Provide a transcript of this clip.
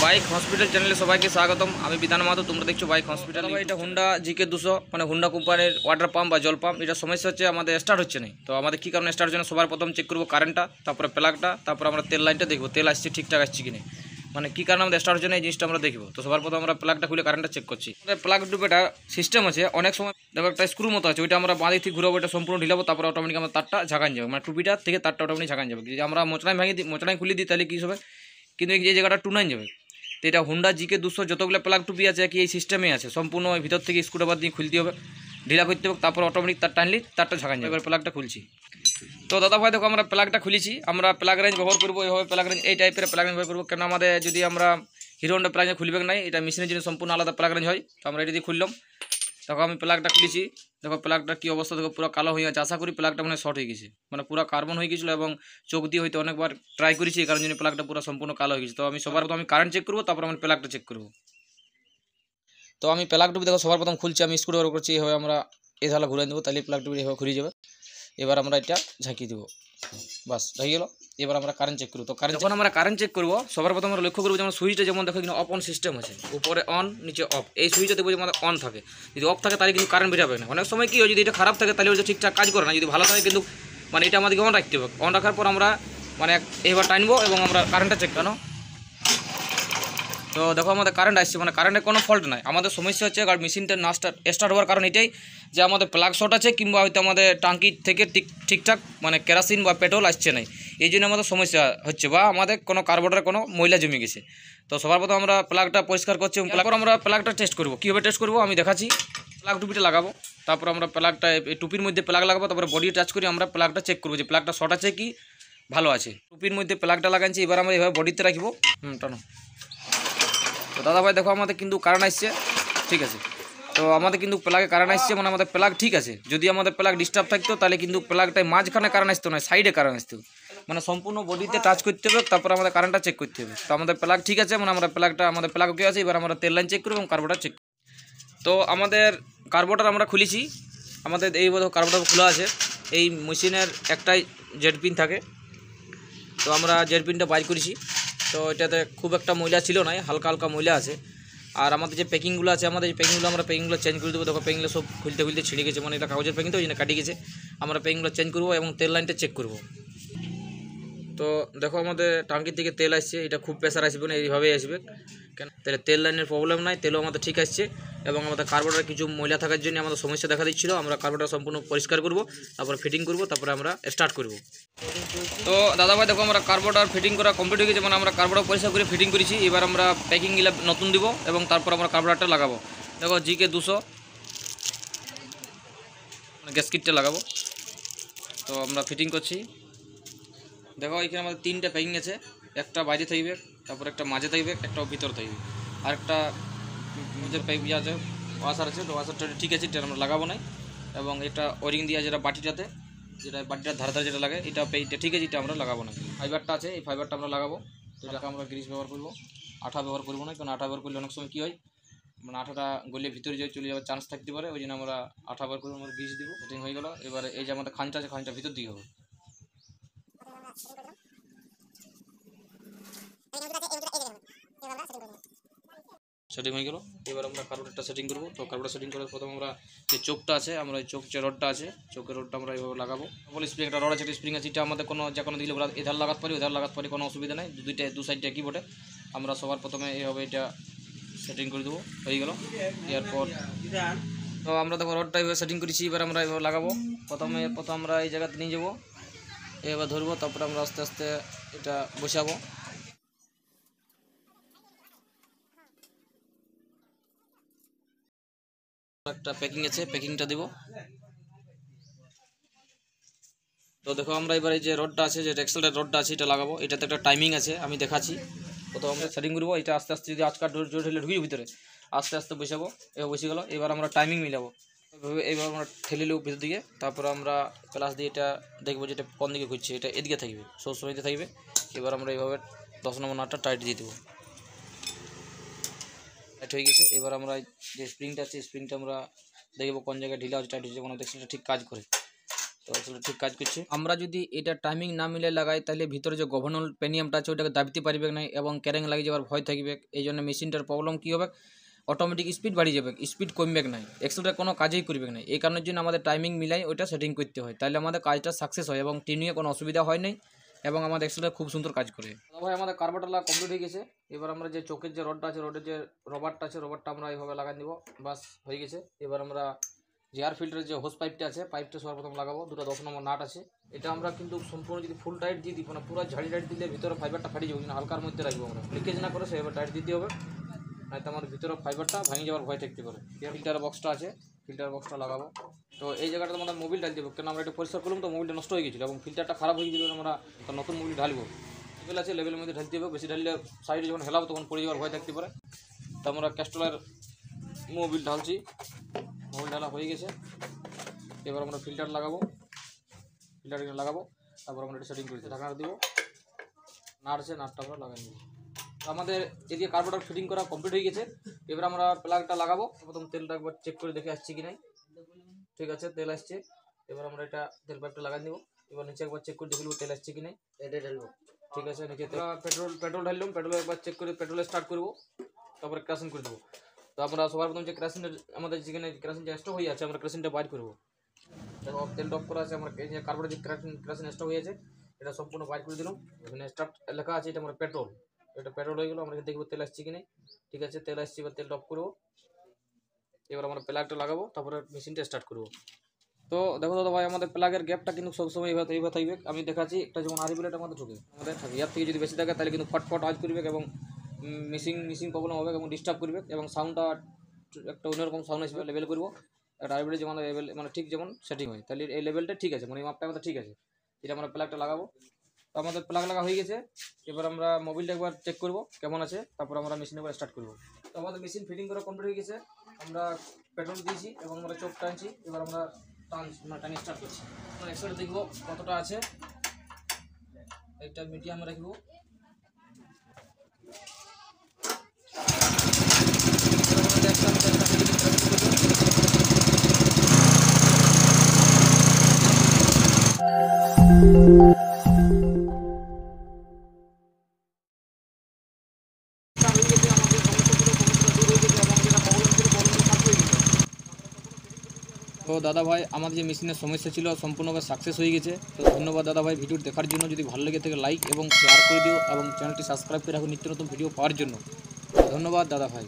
Bike hospital চ্যানেলে সবাইকে স্বাগতম। আমি বিধান মাহাতো, তোমরা দেখছো বাইক হসপিটাল। এটা হুন্ডা জিকে 200 মানে হুন্ডা কোম্পানির ওয়াটার পাম্প বা জল পাম্প। এটা সমস্যা হচ্ছে আমাদের স্টার্ট হচ্ছে না। তো আমাদের কী কারণে স্টার্ট হচ্ছে না, সবার প্রথম চেক করবো কারেন্টটা, তারপরে প্লাগটা, তারপর আমরা তেল লাইনটা দেখবো তেল আসছে ঠিকঠাক আসছে কিনা, মানে কী কারণে আমাদের স্টার্ট হচ্ছে না এই জিনিসটা আমরা দেখবো। তো সবার প্রথম আমরা প্লাগটা খুলে কারেন্টটা চেক করছি। প্লাগ ডুবেটা সিস্টেম আছে, অনেক সময় দেখো একটা স্ক্রু মতো আছে, ওইটা আমরা বাঁধি থেকে ঘুরাবো, এটা সম্পূর্ণ ঢিলাবো, তারপরে অটোমেটিক আমরা তারটা ঝাঁকান যাবে, মানে টুপিটা থেকে তারটা অটোমেটিক ঝাঁকান যাবে। যদি আমরা মোচড়াই খুলে দিই তাহলে কী হবে, কিন্তু এই জায়গাটা টুনাইন যাবে। তো এটা হুন্ডা জিকে 200 যতগুলো প্লাগ টুপি আছে কি এই সিস্টেমে আছে, সম্পূর্ণ ভিতর থেকে স্ক্রুড্রাইভার দিয়ে খুলতে হবে, ঢিলা করতে হবে, তারপর অটোমেটিক তার টানলি তারটা ঝাঁকান যাবে। এবার প্লাগটা খুলছি। তো দাদা ভাই দেখো আমরা প্লাগটা খুলেছি, আমরা প্লাগ রেঞ্জ ব্যবহার করবো এইভাবে, প্লাগ রেঞ্জ এই টাইপের প্লাগ রেঞ্জ ব্যবহার করবো। কেন আমাদের যদি আমরা হিরো হন্ডা প্লাগ খুলবে নাই, এটা মেশিনের জন্য সম্পূর্ণ আলাদা প্লাগ রেঞ্জ হয়। তো আমরা এটা দিয়ে খুললাম। দেখো আমি প্লাগটা খুলেছি, দেখো প্লাগটা কী অবস্থা, দেখো পুরো কালো হয়ে আছে। আশা করি প্লাগটা মানে শর্ট হয়ে গেছে, মানে পুরো কার্বন হয়ে গেছিলো এবং চোখ দিয়ে হয়তো অনেকবার ট্রাই করেছি, এই কারণে জন্য প্লাগটা পুরো সম্পূর্ণ কালো হয়ে গেছে। তো আমি সবার প্রথম আমি কারেন্ট চেক করবো, তারপর আমি প্লাগটা চেক করবো। তো আমি প্লাগ টুপি দেখো সবার প্রথম খুলছি, আমি স্ক্রুড্রাইভার করছি এইভাবে, আমরা এই ধালা ঘুরে দেবো, তাহলে প্লাগ টুপি এইভাবে ঘুরে যাবে। এবার আমরা এটা ঝাঁকিয়ে দেবো, বাস হয়ে গেল। এবার আমরা কারেন্ট চেক করবো। তো কারেন্ট যখন আমরা কারেন্ট চেক করবো সবার প্রথম আমরা লক্ষ্য করবো যেমন সুইচটা যেমন দেখো কিন্তু অফ অন সিস্টেম আছে, উপরে অন নিচে অফ, এই সুইচটা দেখবো যেমন অন থাকে। যদি অফ থাকে তাহলে কিন্তু কারেন্ট বেরোবে না। অনেক সময় কি হয়, যদি এটা খারাপ থাকে তাহলে ওটা ঠিকঠাক কাজ করে না, যদি ভালো থাকে কিন্তু মানে এটা আমাদেরকে অন রাখতে হবে। অন রাখার পর আমরা মানে এবার টানবো এবং আমরা কারেন্টটা চেক কেন। তো দেখো আমাদের কারেন্ট আসছে, মানে কারেন্টের কোনো ফল্ট নাই। আমাদের সমস্যা হচ্ছে মেশিনটা না স্টার্ট হওয়ার কারণ এটাই যে আমাদের প্লাগ শর্ট আছে, কিংবা হয়তো আমাদের টাঙ্কি থেকে ঠিকঠাক মানে কেরাসিন বা পেট্রোল আসছে না, এই জন্য আমাদের সমস্যা হচ্ছে, বা আমাদের কোনো কার্বোরেটরে কোনো ময়লা জমে গেছে। তো সবার প্রথম আমরা প্লাগটা পরিষ্কার করছি, তারপর আমরা প্লাগটা টেস্ট করবো। কীভাবে টেস্ট করবো আমি দেখাচ্ছি। প্লাগ টুপিটা লাগাবো, তারপর আমরা প্লাগটা এই টুপির মধ্যে প্লাগ লাগাবো, তারপরে বডি টাচ করে আমরা প্লাগটা চেক করবো যে প্লাগটা শর্ট আছে কি ভালো আছে। টুপির মধ্যে প্লাগটা লাগাচ্ছি, এবার আমরা এভাবে বডিতে রাখবো। টানো। তো দাদা ভাই দেখো আমাদের কিন্তু কারেন্ট আসছে, ঠিক আছে। তো আমাদের কিন্তু প্লাগে কারেন্ট আসছে, মানে আমাদের প্লাগ ঠিক আছে। যদি আমাদের প্লাগ ডিস্টার্ব থাকতো তাহলে কিন্তু প্লাগটাই মাঝখানে কারেন্ট আসতো না, সাইডে কারেন্ট আসতো, মানে সম্পূর্ণ বডিতে টাচ করতে হবে, তারপর আমাদের কারেন্টটা চেক করতে হবে। তো আমাদের প্লাগ ঠিক আছে, মানে আমাদের প্লাগ ওকে আছে। এবার আমরা তেল লাইন চেক করবো এবং কার্বোরেটর চেক। তো আমাদের কার্বোরেটর আমরা খুলেছি, আমাদের এই বোধ কার্বোরেটর খোলা আছে। এই মেশিনের একটাই জেড পিন থাকে, তো আমরা জেড পিনটা বাইর করেছি। তো এটাতে খুব একটা ময়লা ছিল না, হালকা হালকা ময়লা আছে। আর আমাদের যে প্যাকিংগুলো আছে, আমাদের প্যাকিংগুলো চেঞ্জ করে দেবো। দেখো প্যাকিংগুলো সব খুলতে ছিঁড়ে গেছে, মানে এটা কাগজের প্যাকিং তো ওই জন্য কাটি গেছে। আমরা প্যাকিংগুলো চেঞ্জ করবো এবং তেল লাইনটা চেক করব। তো দেখো আমাদের টাঙ্কির থেকে তেল আসছে, এটা খুব প্রেসার আসবে না, এইভাবেই আসবে। কেন তাহলে তেল লাইনের প্রবলেম নাই, তেলও আমাদের ঠিক আসছে। এবং আমাদের কার্বোরেটরে কিছু ময়লা থাকার জন্য আমাদের সমস্যা দেখা দিচ্ছিলো। আমরা কার্বোরেটর সম্পূর্ণ পরিষ্কার করব, তারপর ফিটিং করব, তারপরে আমরা স্টার্ট করব। তো দাদাভাই দেখো আমরা কার্বোরেটর ফিটিং করা কমপ্লিট হয়ে গেছে, মানে আমরা কার্বোরেটর পরিষ্কার করে ফিটিং করেছি। এবার আমরা প্যাকিংগুলো নতুন দিব এবং তারপর আমরা কার্বোরেটরটা লাগাবো। দেখো জিকে 200 মানে গ্যাসকিটটা লাগাবো। তো আমরা ফিটিং করছি। দেখো এখানে আমাদের 3টা প্যাকিং আছে, একটা বাইরে থাকবে, তারপর একটা মাঝে থাকবে, একটা ভিতর থাকবে, আর একটা নিজের পাইপ ইয়ে আছে, ওয়াশার আছে। তো ওয়াশারটা ঠিক আছে, এটা আমরা লাগাবো না। এবং এটা ওরিং দিয়ে যেটা বাটিটাতে, যেটা বাটিটার ধারে ধারে যেটা লাগে, এটা ঠিক আছে, এটা আমরা লাগাবো না। ফাইবারটা আছে, এই ফাইবারটা আমরা লাগাবো। তো এটাকে আমরা গ্রিস ব্যবহার করবো, আঠা ব্যবহার করবো না। কারণ আঠা ব্যবহার করলে অনেক সময় কী হয়, মানে আঠাটা গলিয়ে ভিতরে যে চলে যাওয়ার চান্স থাকতে পারে, ওই জন্য আমরা আঠা ব্যবহার করবো, আমরা গ্রিস দিব। সেটিং হয়ে গেল। এবারে এই যে আমাদের খাঁচা আছে, খাঁচা ভিতর দিকে হবে। সেটিং হয়ে গেল। এবার আমরা কার্বোরেটরটা সেটিং করবো। তো কার্বোরেটর সেটিং করার প্রথম আমরা যে চোখটা আছে, আমরা এই চোখ যে রডটা আছে, চোখের রডটা আমরা এইভাবে লাগাবো। বলে স্প্রিং একটা রড আছে, স্প্রিং আছে, এটা আমাদের কোনো যে কোনো দিলে ওরা এধার লাগাতে পারি, ওধার লাগাতে পারি, কোনো অসুবিধা নেই। দু সাইডটা একই বটে। আমরা সবার প্রথমে এইভাবে এটা সেটিং করে দেবো, হয়ে গেল। এরপর তো আমরা দেখো রডটা এইভাবে সেটিং করেছি, এবার আমরা এইভাবে লাগাবো। প্রথম আমরা এই জায়গাতে নিয়ে যাবো, এবার ধরবো, তারপরে আমরা আস্তে আস্তে এটা বসাবো। একটা প্যাকিং আছে, প্যাকিংটা দেবো। তো দেখো আমরা এবার এই যে রডটা আছে, যে এক্সেলের রডটা আছে, এটা লাগাবো। এটাতে একটা টাইমিং আছে, আমি দেখাচ্ছি। প্রথম আমরা সেটিং করবো, এটা আস্তে আস্তে যদি আজকাল জোর ঠেলে ঢুকি ভিতরে, আস্তে আস্তে বসাবো। এবার বসে গেলো। এবার আমরা টাইমিং মিলাবো, এবার আমরা ঠেলে নেবো ভিতর দিকে। তারপর আমরা ক্লাস দিয়ে এটা দেখবো যে এটা কোন দিকে ঘুরছে, এটা এদিকে থাকবে, সবসময় এদিকে থাকবে। এবার আমরা এইভাবে 10 নম্বর নাটটা টাইট দিয়ে দেবো, টাইট হয়ে গেছে। এবার আমরা যে স্প্রিংটা আছে, স্প্রিংটা আমরা দেখবো কোন জায়গায় ঢিলা হচ্ছে, টাইট হচ্ছে, কোনো দেখছি ঠিক কাজ করে। তো আসলে ঠিক কাজ করছে। আমরা যদি এটা টাইমিং না মিলে লাগাই তাহলে ভিতরে যে গভর্নর পেনিয়ামটা আছে ওটাকে দাবিতে পারবে না এবং ক্যারেং লাগিয়ে যাওয়ার ভয় থাকবে। এই জন্য মেশিনটার প্রবলেম কী হবে, অটোমেটিক স্পিড বাড়িয়ে যাবে, স্পিড কমবে না, এক্সেলটা কোনো কাজেই করবে না। এই কারণের জন্য আমাদের টাইমিং মিলাই ওইটা সেটিং করতে হয়, তাহলে আমাদের কাজটা সাকসেস হয় এবং টিনিয়ে কোনো অসুবিধা হয় নাই এবং আমাদের এক্সেলটা খুব সুন্দর কাজ করে। ভাই আমাদের কার্বোরেটর কমপ্লিট হয়ে গেছে। এবার আমরা যে চোখের যে রডটা আছে, রডের যে রবারটা আছে, রবারটা আমরা এইভাবে লাগাই দিব, বাস হয়ে গেছে। এবার আমরা যে এয়ার ফিল্টারের যে হোস পাইপটা আছে, পাইপটা সর্বপ্রথম লাগাবো। দুটো 10 নম্বর নাট আছে, এটা আমরা কিন্তু সম্পূর্ণ যদি ফুল টাইট দিয়ে দিই, মানে পুরো ঝাড়ি টাইট দিলে ভিতরে ফাইবারটা ফাটি যাবে, কিন্তু হালকার মধ্যে রাখবো আমরা, লিকেজ না করে সেভাবে টাইট দিতে হবে, নয়তো আমাদের ভিতরে ফাইবারটা ভেঙে যাওয়ার ভয় থাকতে পারে। ফিল্টার বক্সটা আছে, ফিল্টার বক্সটা লাগাবো। তো এই জায়গাটা আমাদের মোবিল ঢাল দেবো, কেন আমরা এটা পরিষ্কার করলাম তো মোবিলটা নষ্ট হয়ে গেছিলো এবং ফিল্টারটা খারাপ হয়ে গেছিলো, আমরা নতুন মোবিল ঢালবো। লেভেল আছে, লেভেলের মধ্যে ঢালতে হবে, বেশি ঢাললে সাইডে যখন হেলাবো তখন পড়ে যাওয়ার ভয় থাকতে পারে। তো আমরা ক্যাস্ট্রলের মোবিল ঢালছি, মোবিল ঢালা হয়ে গেছে। এবার আমরা ফিল্টার লাগাবো, তারপর আমরা এটা সেটিং করে ঢাকা দেবো। নাট আছে, নাটটা আমরা লাগাই দেবো। তো আমাদের এদিকে কার্বোরেটর ফিটিং করা কমপ্লিট হয়ে গেছে। এবার আমরা প্লাগটা লাগাবো। প্রথম তেলটা একবার চেক করে দেখে আসছে কি নাই, ঠিক আছে তেল আসছে। এবার আমরা এটা তেল পাইপটা লাগাই দেবো। এবার নিচে একবার চেক করে দেখে নেবো তেল আসছে কি নাই, এটা ঢালবো, ঠিক আছে। নিচে পেট্রোল ঢাললাম, পেট্রোল একবার চেক করে পেট্রোলে স্টার্ট করবো, তারপরে কেরোসিন করে দেবো। তো আমরা সবার প্রথম যে কেরোসিনের আমাদের যেখানে কেরোসিন যে স্টক হয়ে আছে, আমরা কেরোসিনটা বাইর করবো। দেখো তেল ডপ করা আছে, আমরা এই যে কার্বোরেটর যে কেরোসিন স্টক হয়ে আছে এটা সম্পূর্ণ বাইর করে দিলাম। এখানে স্টার্ট লেখা আছে, এটা আমরা পেট্রোল, এটা পেট্রোল হয়ে গেলো। আমরা দেখবো তেল আসছে কি নাই, ঠিক আছে তেল আসছে। এবার তেল ডপ করবো। এবার আমরা প্লাগটা লাগাবো, তারপরে মেশিনটা স্টার্ট করবো। তো দেখো দাদা ভাই, আমাদের প্লাগের গ্যাপটা কিন্তু সবসময় এইভাবে থাকবে। আমি দেখাচ্ছি, একটা যেমন আরিবেলেট আমাদের ঢুকে আমাদের থাকে, ইয়ার থেকে যদি বেশি থাকে তাহলে কিন্তু ফটফট আওয়াজ করবে এবং মিসিং প্রবলেম হবে এবং ডিস্টার্ব করবে এবং সাউন্ডটা একটা অন্যরকম সাউন্ড আসবে। লেভেল করবো, একটা আরিবেলের যেমন লেভেল মানে ঠিক যেমন সেটিং হয়, তাহলে এই লেভেলটা ঠিক আছে, মানে এই মাপটা আমাদের ঠিক আছে। এটা আমরা প্লাগটা লাগাবো। তো আমাদের প্লাগ লাগা হয়ে গেছে। এবার আমরা মোবিলটা একবার চেক করবো কেমন আছে, তারপর আমরা মেশিন একবার স্টার্ট করবো। তো আমাদের মেশিন ফিটিং করা কমপ্লিট হয়ে গেছে। আমরা পেট্রোল দিয়েছি এবং আমরা চোখ টানছি। এবার আমরা টানি স্টার্ট করছি। আমরা এক্সট্রা দেখবো কতটা আছে, একটা মিডিয়ামে রাখবো। তো দাদা ভাই, আমাদের যে মেশিনের সমস্যা ছিল সম্পূর্ণভাবে সাকসেস হয়ে গেছে। তো ধন্যবাদ দাদা ভাই ভিডিও দেখার জন্য। যদি ভালো লেগে থাকে লাইক এবং শেয়ার করে দিও এবং চ্যানেলটি সাবস্ক্রাইব করে রাখো নিত্য নতুন ভিডিও পাওয়ার জন্য। ধন্যবাদ দাদা ভাই।